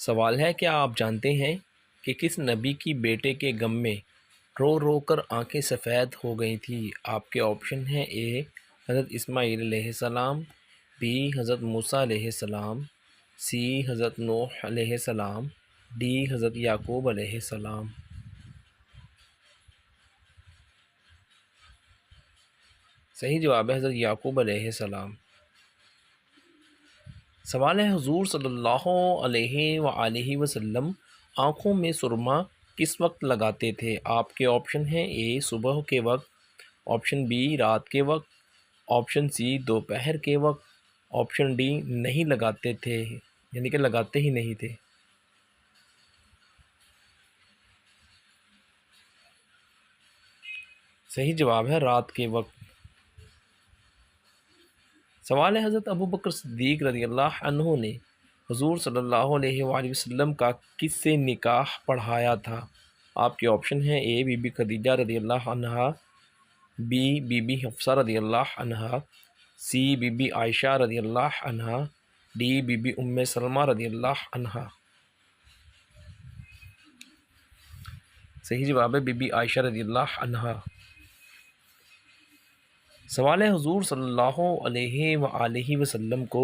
سوال ہے، کیا آپ جانتے ہیں کہ کس نبی کی بیٹے کے غم میں رو رو کر آنکھیں سفید ہو گئی تھیں؟ آپ کے آپشن ہیں: اے حضرت اسماعیل علیہ السلام، بی حضرت موسیٰ علیہ السلام، سی حضرت نوح علیہ السلام، ڈی حضرت یعقوب علیہ السلام۔ صحیح جواب ہے حضرت یعقوب علیہ السلام۔ سوال ہے، حضور صلی اللہ علیہ وآلہ وسلم آنکھوں میں سرما کس وقت لگاتے تھے؟ آپ کے آپشن ہیں: اے صبح کے وقت، آپشن بی رات کے وقت، آپشن سی دوپہر کے وقت، آپشن ڈی نہیں لگاتے تھے، یعنی کہ لگاتے ہی نہیں تھے۔ صحیح جواب ہے رات کے وقت۔ سوال ہے، حضرت ابوبکر صدیق رضی اللہ عنہ نے حضور صلی اللہ علیہ وآلہ وسلم کا کس سے نکاح پڑھایا تھا؟ آپ کے آپشن ہیں: اے بی بی خدیجہ رضی اللہ عنہا، بی بی بی حفصہ رضی اللہ عنہا، سی بی بی عائشہ رضی اللہ عنہا، ڈی بی بی ام سلمہ رضی اللہ عنہا۔ صحیح جواب ہے بی بی عائشہ رضی اللہ عنہا۔ سوال ہے، حضور صلی اللہ علیہ وآلہ وسلم کو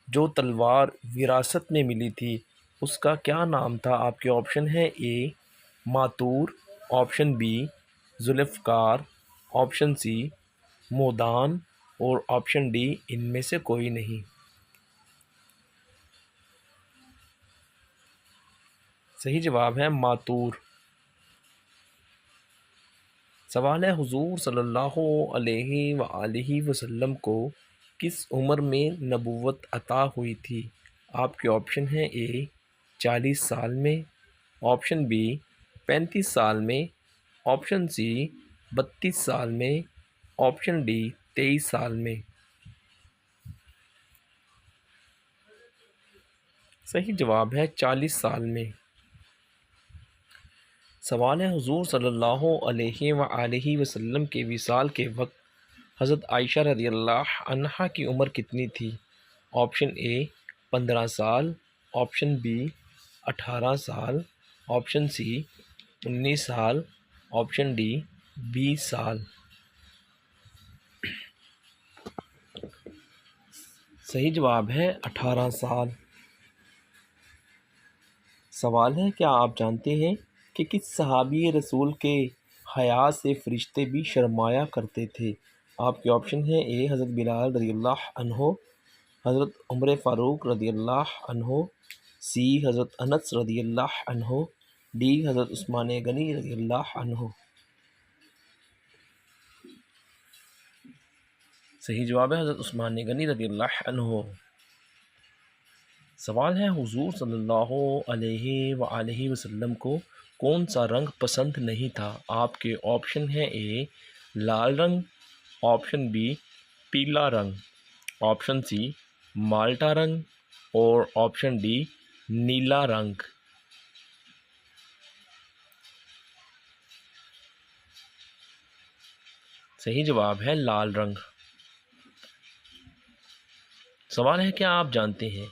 جو تلوار وراثت میں ملی تھی اس کا کیا نام تھا؟ آپ کے آپشن ہیں: A Mathur, option B Zulfiqar, option C مودان اور آپشن ڈی ان میں سے کوئی نہیں۔ صحیح جواب ہے ماتور۔ سوال ہے، حضور صلی اللہ علیہ وآلہ وسلم کو کس عمر میں نبوت عطا ہوئی تھی؟ آپ کے آپشن ہیں: اے 40 سال میں، آپشن بی 35 سال میں، آپشن سی 32 سال میں، آپشن ڈی 23 سال میں۔ صحیح جواب ہے 40 سال میں۔ سوال ہے، حضور صلی اللہ علیہ وآلہ وسلم کے وصال کے وقت حضرت عائشہ رضی اللہ عنہا کی عمر کتنی تھی؟ آپشن اے 15 سال، آپشن بی 18 سال، آپشن سی 19 سال، آپشن ڈی 20 سال۔ صحیح جواب ہے 18 سال۔ سوال ہے، کیا آپ جانتے ہیں کہ کس صحابی رسول کے حیا سے فرشتے بھی شرمایا کرتے تھے؟ آپ کے آپشن ہیں: اے حضرت بلال رضی اللہ عنہ، حضرت عمر فاروق رضی اللہ عنہ، سی حضرت انس رضی اللہ عنہ، ڈی حضرت عثمان غنی رضی اللہ عنہ۔ صحیح جواب ہے حضرت عثمان غنی رضی اللہ عنہ۔ سوال ہے، حضور صلی اللہ علیہ وآلہ وسلم کو کون سا رنگ پسند نہیں تھا؟ آپ کے آپشن ہیں: اے لال رنگ، آپشن بی پیلا رنگ، آپشن سی مالٹا رنگ اور آپشن ڈی نیلا رنگ۔ صحیح جواب ہے لال رنگ۔ سوال ہے، کیا آپ جانتے ہیں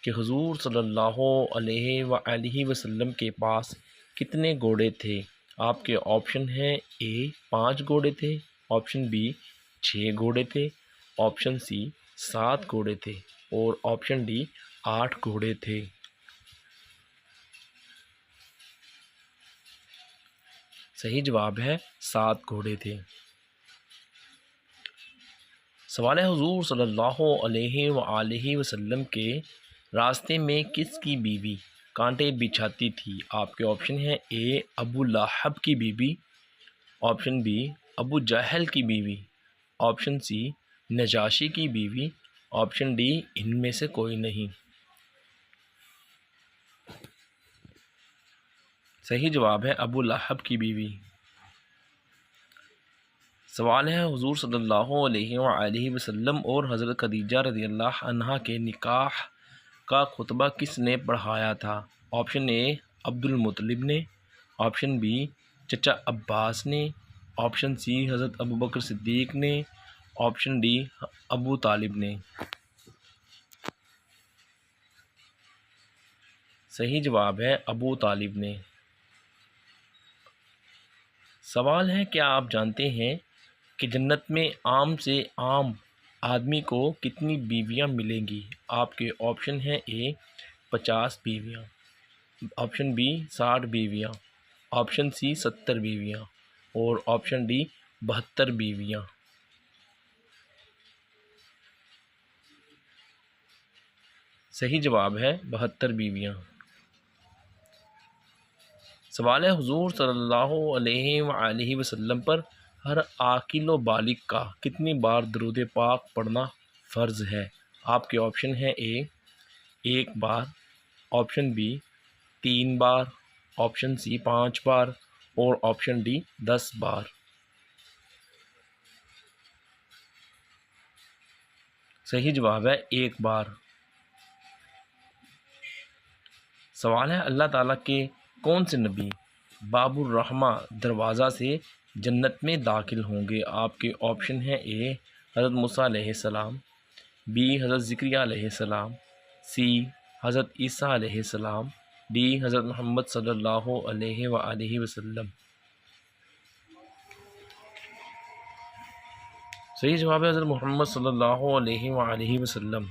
کہ حضور صلی اللہ علیہ وآلہ وسلم کے پاس کتنے گھوڑے تھے؟ آپ کے آپشن ہیں: اے 5 گھوڑے تھے، آپشن بی 6 گھوڑے تھے، آپشن سی 7 گھوڑے تھے اور آپشن ڈی 8 گھوڑے تھے۔ صحیح جواب ہے 7 گھوڑے تھے۔ سوال ہے، حضور صلی اللہ علیہ وآلہ وسلم کے راستے میں کس کی بیوی کانٹے بچھاتی تھی؟ آپ کے آپشن ہیں: اے ابو لہب کی بیوی، آپشن بی ابو جہل کی بیوی، آپشن سی نجاشی کی بیوی، آپشن ڈی ان میں سے کوئی نہیں۔ صحیح جواب ہے ابو لہب کی بیوی۔ سوال ہے، حضور صلی اللہ علیہ وآلہ وسلم اور حضرت خدیجہ رضی اللہ عنہا کے نکاح کا خطبہ کس نے پڑھایا تھا؟ آپشن اے عبد المطلب نے، آپشن بی چچا عباس نے، آپشن سی حضرت ابوبکر صدیق نے، آپشن ڈی ابو طالب نے۔ صحیح جواب ہے ابو طالب نے۔ سوال ہے کیا آپ جانتے ہیں کہ جنت میں عام سے عام آدمی کو کتنی بیویاں ملیں گی؟ آپ کے آپشن ہیں اے 50 بیویاں، آپشن بی 60 بیویاں، آپشن سی 70 بیویاں اور آپشن ڈی 72 بیویاں۔ صحیح جواب ہے 72 بیویاں۔ سوال ہے حضور صلی اللہ علیہ وآلہ وسلم پر ہر عاقل و بالغ کا کتنی بار درود پاک پڑھنا فرض ہے؟ آپ کے آپشن ہیں اے 1 بار، آپشن بی 3 بار، آپشن سی 5 بار اور آپشن ڈی 10 بار۔ صحیح جواب ہے 1 بار۔ سوال ہے اللہ تعالیٰ کے کون سے نبی باب الرحمہ دروازہ سے جنت میں داخل ہوں گے؟ آپ کے آپشن ہیں اے حضرت موسیٰ علیہ السلام، بی حضرت زکریہ علیہ السلام، سی حضرت عیسیٰ علیہ السلام، ڈی حضرت محمد صلی اللہ علیہ وآلہ وسلم۔ صحیح جواب ہے حضرت محمد صلی اللہ علیہ وآلہ وسلم۔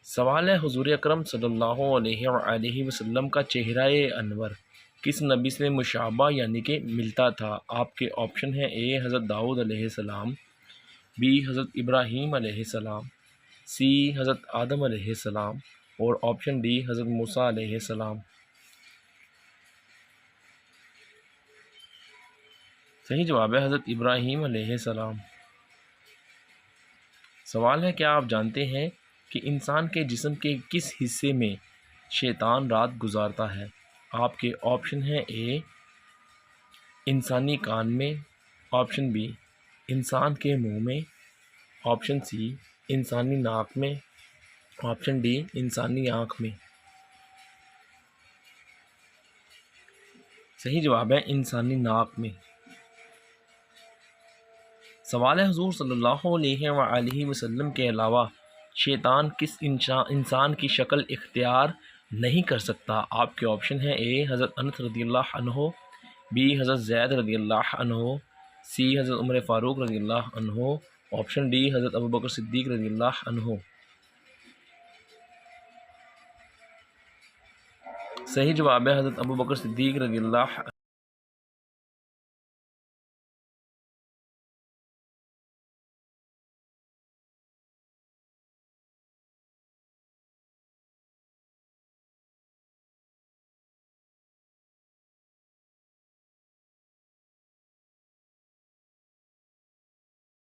سوال ہے حضور اکرم صلی اللہ علیہ وآلہ وسلم کا چہرہ انور کس نبی سے مشابہ یعنی کہ ملتا تھا؟ آپ کے آپشن ہیں اے حضرت داؤد علیہ السلام، بی حضرت ابراہیم علیہ السلام، سی حضرت آدم علیہ السلام اور آپشن ڈی حضرت موسیٰ علیہ السلام۔ صحیح جواب ہے حضرت ابراہیم علیہ السلام۔ سوال ہے کیا آپ جانتے ہیں کہ انسان کے جسم کے کس حصے میں شیطان رات گزارتا ہے؟ آپ کے آپشن ہیں اے انسانی کان میں، آپشن بی انسان کے منہ میں، آپشن سی انسانی ناک میں، آپشن ڈی انسانی آنکھ میں۔ صحیح جواب ہے انسانی ناک میں۔ سوال ہے حضور صلی اللہ علیہ وآلہ وسلم کے علاوہ شیطان کس انسان کی شکل اختیار نہیں کر سکتا؟ آپ کے آپشن ہیں اے حضرت انس رضی اللہ عنہ، بی حضرت زید رضی اللہ عنہ، سی حضرت عمر فاروق رضی اللہ عنہ، آپشن ڈی حضرت ابوبکر صدیق رضی اللہ عنہ۔ صحیح جواب ہے حضرت ابوبکر صدیق رضی اللہ